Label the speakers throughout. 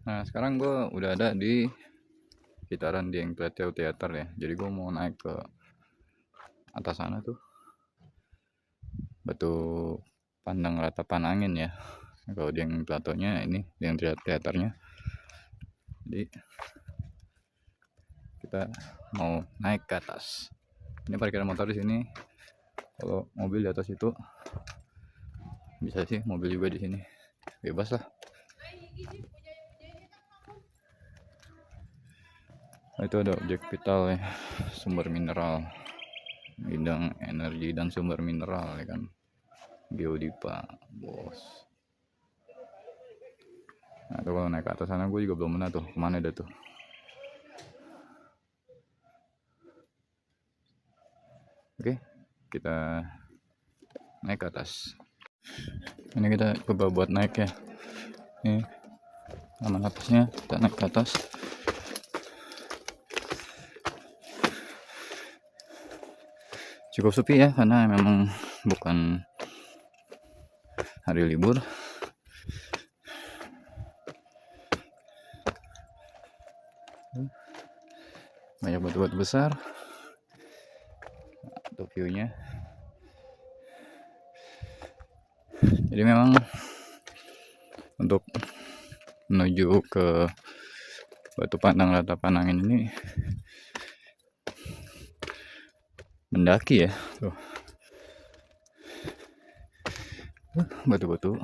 Speaker 1: Nah, sekarang gue udah ada di sekitaran Dieng Plateau Theater ya. Jadi gue mau naik ke atas sana tuh, batu pandang ratapan angin ya. Kalau Dieng Plateaunya ini, Dieng Theaternya. Jadi kita mau naik ke atas. Ini parkiran motor di sini. Kalau mobil di atas itu bisa sih, mobil juga di sini. Bebas lah. Itu ada objek vital ya, sumber mineral, bidang energi dan sumber mineral ya kan, Geodipa bos. Nah tuh kalau naik ke atas sana gue juga belum pernah tuh, kemana dah tuh. Oke, kita naik ke atas. Ini kita coba buat naik ya. Ini aman atasnya, kita naik ke atas. Cukup sepi ya, karena memang bukan hari libur. Banyak batu-batu besar. Untuk view-nya. Jadi memang untuk menuju ke batu pandang ratapan angin ini mendaki ya tuh, batu-batu.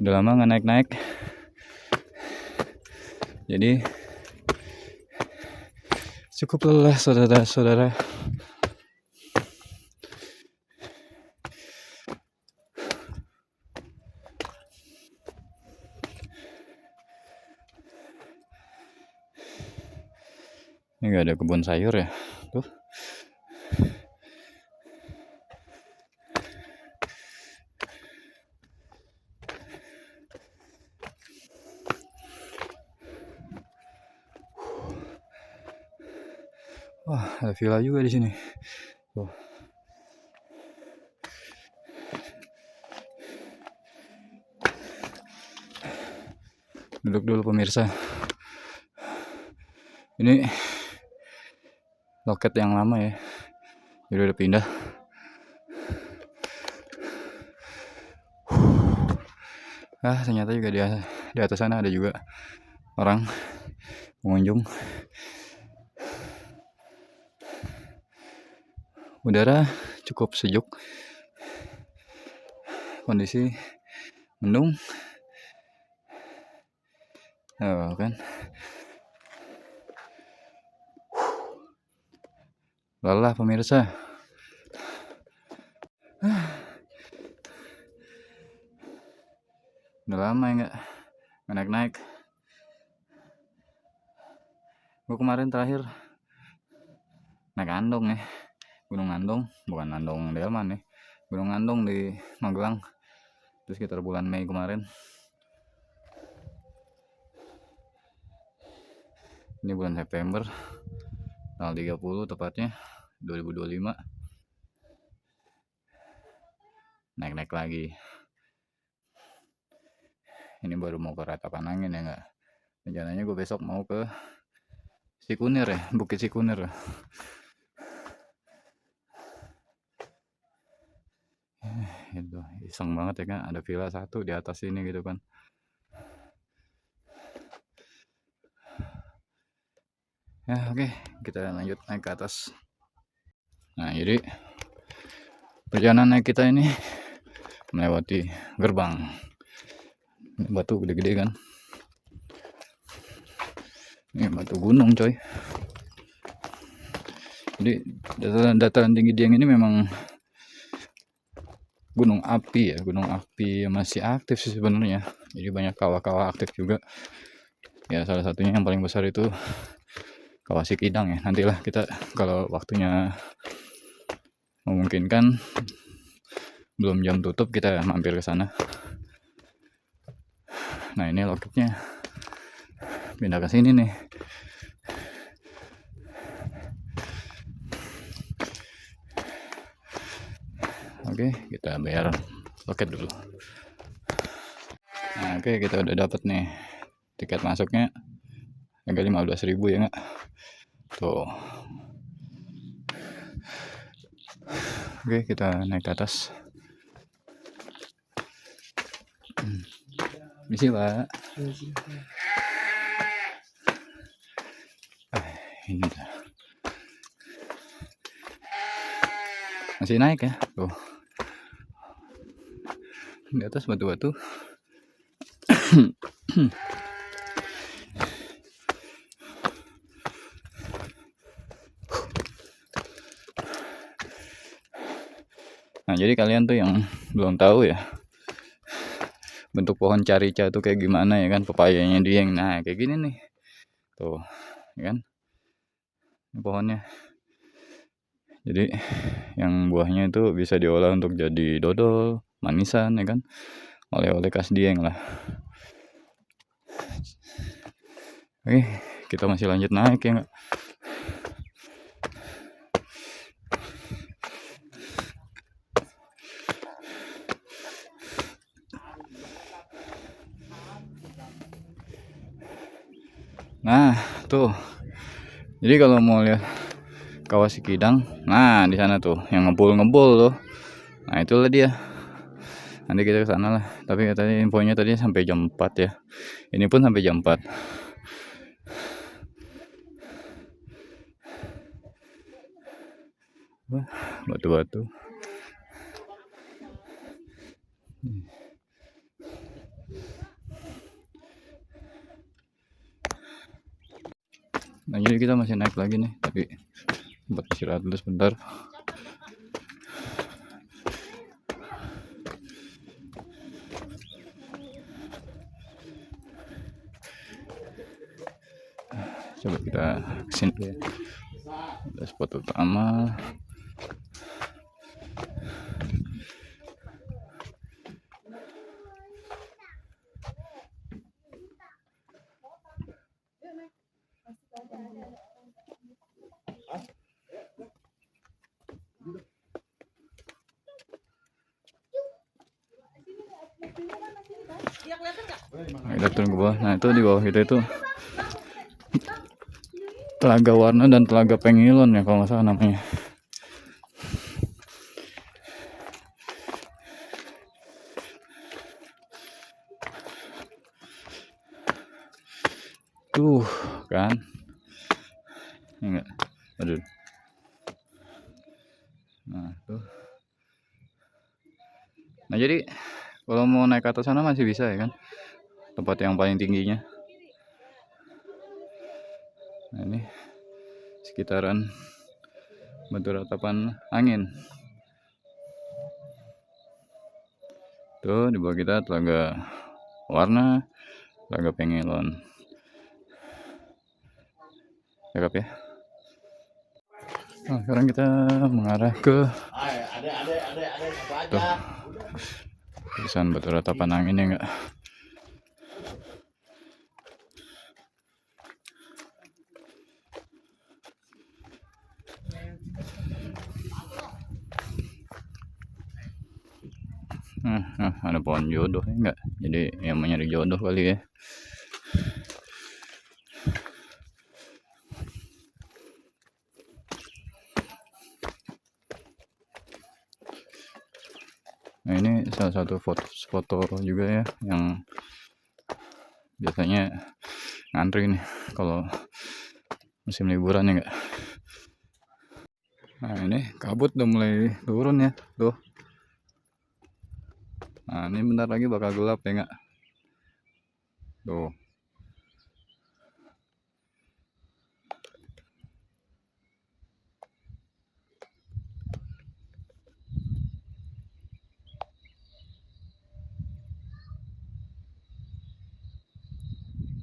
Speaker 1: Udah lama nggak naik-naik, jadi cukup lelah saudara-saudara. Ini nggak ada kebun sayur ya tuh. Wah, ada villa juga di sini. Tuh. Duduk dulu pemirsa. Ini loket yang lama ya. Jadi udah pindah. Ternyata juga di atas sana ada juga orang pengunjung. Udara cukup sejuk, kondisi mendung. Kan lelah pemirsa. Udah lama ya nggak naik-naik. Gue kemarin terakhir naik Andong ya, Gunung Andong, bukan Andong Delman ya, Gunung Andong di Magelang. Itu sekitar bulan Mei kemarin. Ini bulan September, tanggal 30 tepatnya, 2025. Naik-naik lagi. Ini baru mau ke ratapan angin ya nggak? Rencananya gue besok mau ke Sikunir ya, Bukit Sikunir. Itu iseng banget ya kan, ada villa satu di atas ini gitu kan. Ya oke, kita lanjut naik ke atas. Nah jadi perjalanan naik kita ini melewati gerbang. Ini batu gede-gede kan. Ini batu gunung coy. Jadi dataran tinggi Dieng ini memang gunung api ya, gunung api masih aktif sih sebenarnya. Jadi banyak kawah-kawah aktif juga. Ya salah satunya yang paling besar itu Kawah Sikidang ya. Nantilah kita kalau waktunya memungkinkan, belum jam tutup, kita mampir ke sana. Nah ini loketnya pindah ke sini nih. Oke, kita bayar loket dulu. Nah, oke, kita udah dapat nih tiket masuknya, harga 15.000 ya nggak? Tuh. Oke, kita naik ke atas. Misi Pak. Ini masih naik ya, tuh. Di atas batu-batu. Nah, jadi kalian tuh yang belum tahu ya, bentuk pohon carica itu kayak gimana ya kan, pepayanya Dieng. Nah, kayak gini nih. Tuh, ya kan? Ini pohonnya. Jadi yang buahnya itu bisa diolah untuk jadi dodol, manisan ya kan. Oleh-oleh khas Dieng lah. Oke, kita masih lanjut naik ya enggak? Nah, tuh. Jadi kalau mau lihat Kawah Sikidang, nah di sana tuh yang ngebul tuh. Nah, itulah dia. Nanti kita ke sana lah. Tapi katanya infonya tadi sampai jam 4 ya. Ini pun sampai jam 4. Wah, batu-batu. Nah, jadi kita masih naik lagi nih, tapi buat istirahat dulu sebentar. Coba kita kesini ya. Ada spot utama. Nah, kita turun ke bawah. Nah, itu di bawah kita itu Telaga Warna dan Telaga Pengilon ya kalau nggak salah namanya. Tuh kan, enggak, aduh. Nah tuh. Nah jadi kalau mau naik ke atas sana masih bisa ya kan, tempat yang paling tingginya. Nah ini sekitaran Batu Ratapan Angin. Tuh di bawah kita Telaga Warna, Telaga Pengilon. Cakep ya. Nah, sekarang kita mengarah ke tuh tulisan Batu Ratapan Angin ya enggak. Nah, ada pohon jodoh ya enggak, jadi yang mencari jodoh kali ya. Nah ini salah satu foto juga ya yang biasanya ngantri nih kalau musim liburan ya enggak. Nah ini kabut udah mulai turun ya tuh. Nah ini bentar lagi bakal gelap ya enggak tuh.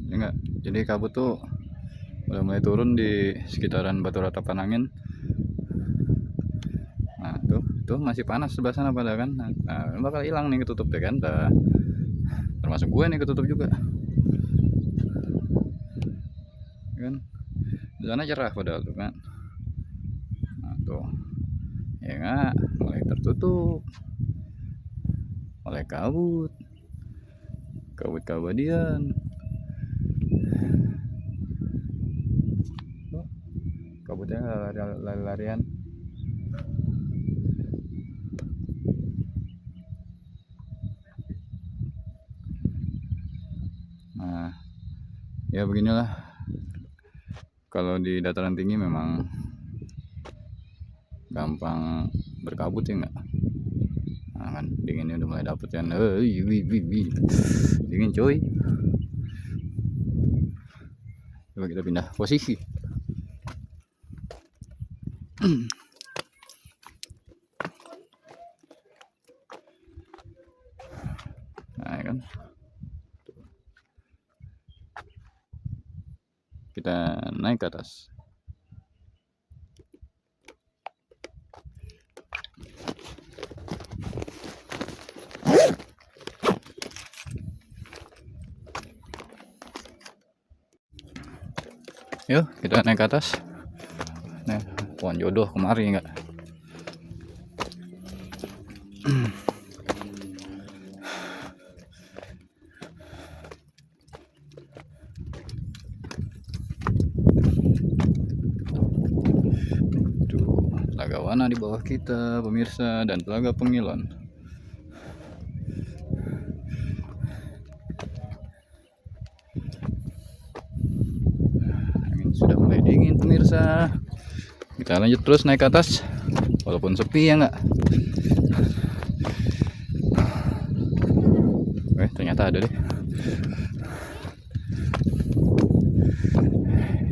Speaker 1: Ya enggak, jadi kabut tuh udah mulai turun di sekitaran Batu Ratapan Angin. Nah tuh masih panas sebelah sana pada kan. Nah bakal hilang nih ketutup ya kan. Termasuk gue nih ketutup juga kan. Di sana cerah padahal tuh kan. Nah tuh ya enggak, mulai tertutup. tertutup oleh kabut kabadian. Kabutnya lari-larian. Nah, ya beginilah kalau di dataran tinggi memang gampang berkabut ya enggak. Nah, kan dinginnya udah mulai dapet kan. Dingin coy. Coba kita pindah posisi. Nah, kan kita naik ke atas. Yuk kita naik ke atas. Nah, pohon jodoh kemari enggak. Telaga Wana di bawah kita pemirsa, dan Telaga Pengilon. Angin sudah mulai dingin pemirsa. Kita lanjut terus naik ke atas walaupun sepi ya enggak. Ternyata ada deh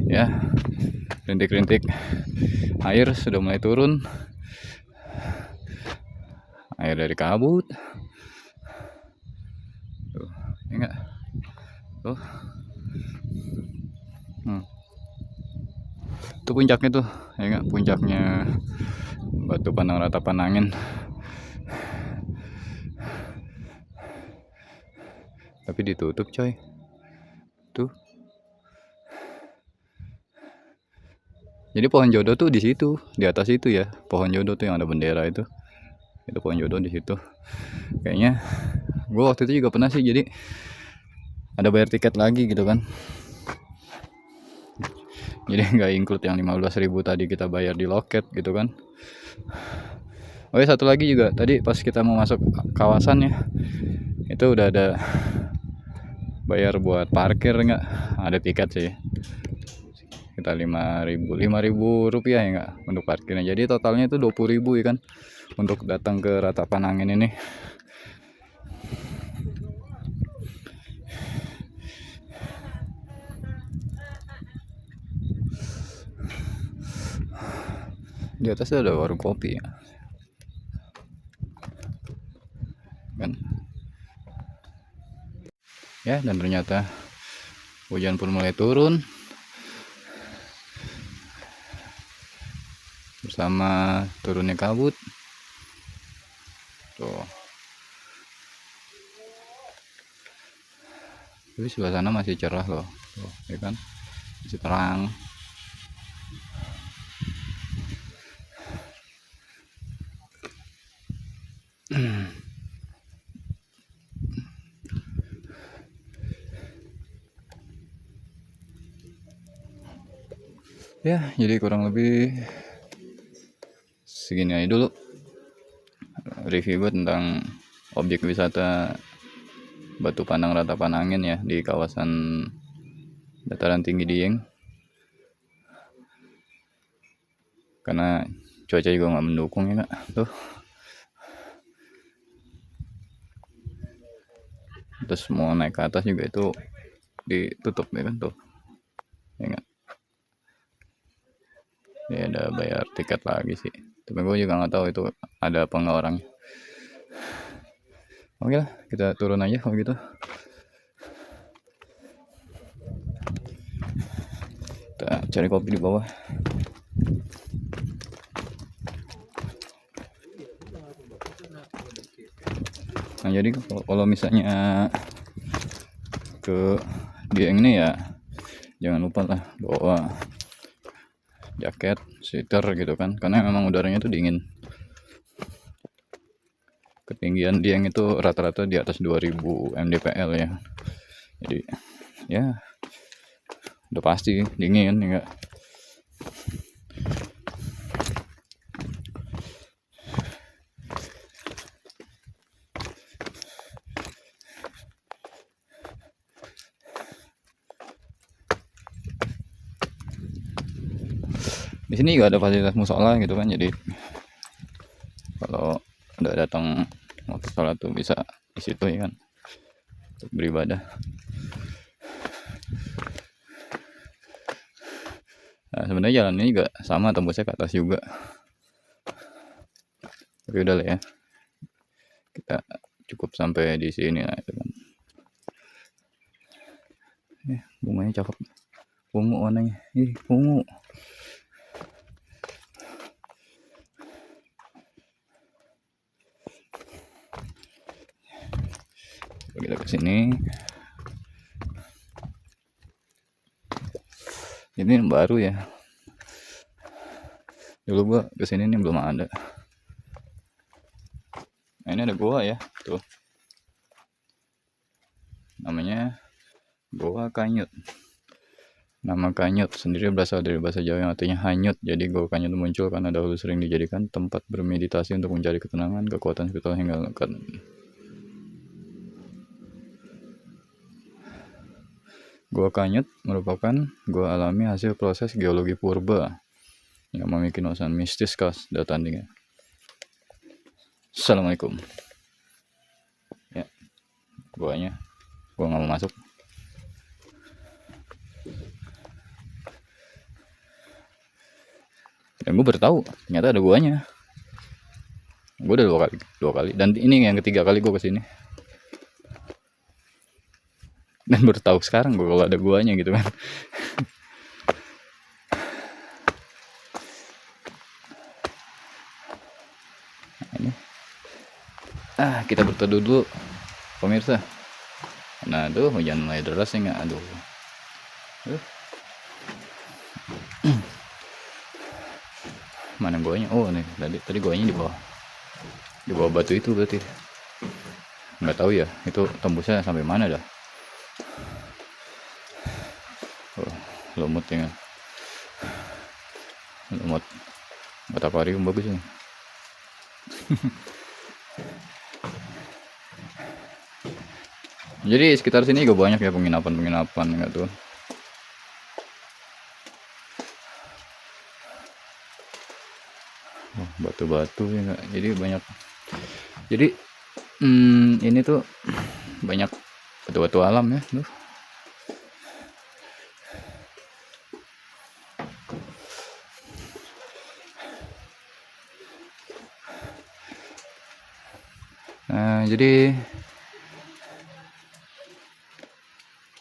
Speaker 1: ya. Rintik-rintik air sudah mulai turun, air dari kabut tuh ya enggak tuh. Itu puncaknya tuh ya enggak, puncaknya Batu Pandang Ratapan Angin. Tapi ditutup coy tuh. Jadi pohon jodoh tuh di situ, di atas itu ya, pohon jodoh tuh yang ada bendera itu pohon jodoh di situ. Kayaknya gue waktu itu juga pernah sih, jadi ada bayar tiket lagi gitu kan. Jadi nggak include yang 15.000 tadi kita bayar di loket gitu kan. Oh ya, satu lagi juga tadi pas kita mau masuk kawasan ya, itu udah ada bayar buat parkir nggak, ada tiket sih kita 5.000 rupiah ya enggak untuk parkirnya. Jadi totalnya itu 20.000 ya kan untuk datang ke Ratapan Angin ini. Di atas ada warung kopi ya kan ya. Dan ternyata hujan pun mulai turun bersama turunnya kabut tuh. Tapi sebelah sana masih cerah loh tuh, ya kan masih terang. Ya, jadi kurang lebih segini aja dulu review gue tentang objek wisata Batu Pandang Ratapan Angin ya di kawasan dataran tinggi Dieng. Karena cuaca juga nggak mendukung ya nggak tuh. Terus mau naik ke atas juga itu ditutup ya kan tuh ya nggak. Ya ada bayar tiket lagi sih, tapi gue juga nggak tahu itu ada apa nggak orangnya. Oke lah, kita turun aja kalau gitu. Kita cari kopi di bawah. Nah jadi kalau misalnya ke Dieng ini ya jangan lupa lah bawa jaket, sweater gitu kan, karena memang udaranya tuh dingin. ketinggian Dieng itu rata-rata di atas 2000 mdpl ya. Jadi ya udah pasti dingin ya enggak. Di sini juga ada fasilitas musola gitu kan, jadi kalau udah datang waktu sholat tuh bisa di situ ya kan untuk beribadah. Nah, sebenarnya jalan ini juga sama, tembusnya ke atas juga, tapi udah lah ya, kita cukup sampai di sini lah itu kan. Bunganya cakep, ungu warnanya, ungu. Kita ke sini. Ini baru ya. Dulu gua kesini nih belum ada. Nah, ini ada goa ya, tuh. Namanya Goa Kanyut. Nama Kanyut sendiri berasal dari bahasa Jawa yang artinya hanyut. Jadi Goa Kanyut muncul karena dahulu sering dijadikan tempat bermeditasi untuk mencari ketenangan, kekuatan spiritual hingga lekat. Gua Kanyut merupakan gua alami hasil proses geologi purba yang memiliki nuansa mistis khas datangnya. Assalamualaikum. Ya, guanya, gua nggak mau masuk. Dan gue baru tahu ternyata ada guanya. Gue udah dua kali, dan ini yang ketiga kali gue kesini. Dan baru tahu sekarang gue kalau ada guanya gitu kan. Nah, ini kita berteduh dulu pemirsa. Nah tuh hujan mulai deras ya nggak, aduh. Mana guanya? Oh nih, tadi guanya di bawah batu itu berarti. Nggak tahu ya itu tembusnya sampai mana dah. Lumut ya, lumut bataparium bagus ini. Jadi sekitar sini juga banyak ya penginapan enggak tuh. Batu-batu ya enggak. Jadi banyak. Jadi ini tuh banyak batu-batu alam ya tuh. Nah, jadi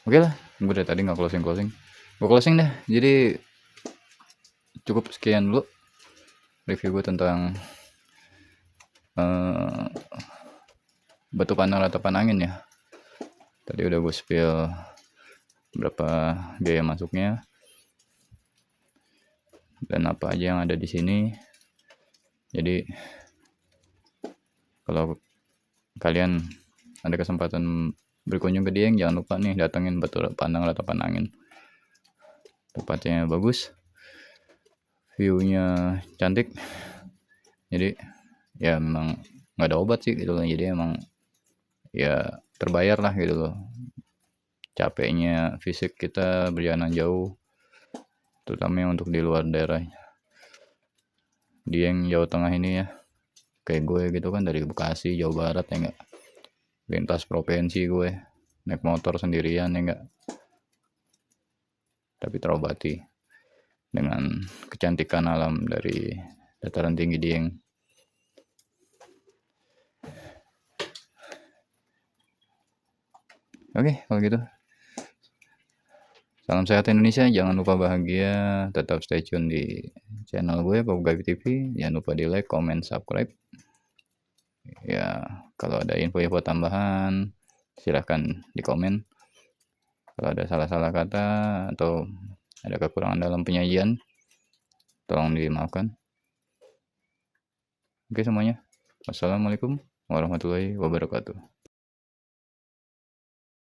Speaker 1: oke lah, gue dari tadi nggak closing, gue closing deh. Jadi cukup sekian dulu review gue tentang batu pandang ratapan angin ya. Tadi udah gue spill berapa biaya masuknya dan apa aja yang ada di sini. Jadi kalau kalian ada kesempatan berkunjung ke Dieng, jangan lupa nih datengin batu pandang ratapan angin. Tempatnya bagus, view-nya cantik. Jadi ya memang nggak ada obat sih gitu loh. Jadi emang ya terbayar lah gitu loh. Capeknya fisik kita berjalan jauh, terutama untuk di luar daerah Dieng, Jawa Tengah ini ya. Kayak gue gitu kan dari Bekasi, Jawa Barat ya enggak. Lintas provinsi gue, naik motor sendirian ya enggak. Tapi terobati dengan kecantikan alam dari dataran tinggi Dieng. Oke, kalau gitu. Salam sehat Indonesia, jangan lupa bahagia, tetap stay tune di channel gue, Bob Gavi TV. Jangan lupa di like, comment, subscribe. Ya, kalau ada info-info tambahan, silahkan di komen. Kalau ada salah-salah kata atau ada kekurangan dalam penyajian, tolong dimaafkan. Oke semuanya, wassalamualaikum warahmatullahi wabarakatuh.